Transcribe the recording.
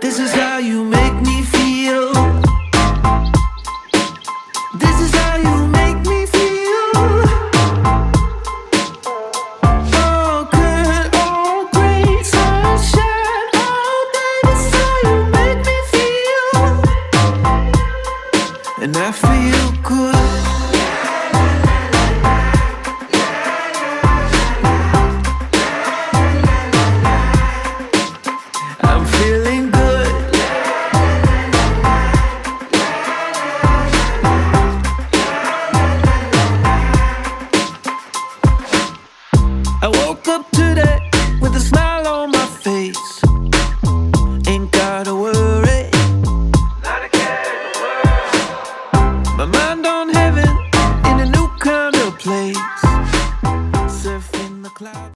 This is how you make me feel. This is how you make me feel. Oh good, oh great sunshine. Oh baby, this is how you make me feel. And I feel good. I'm feeling good. I woke up today with a smile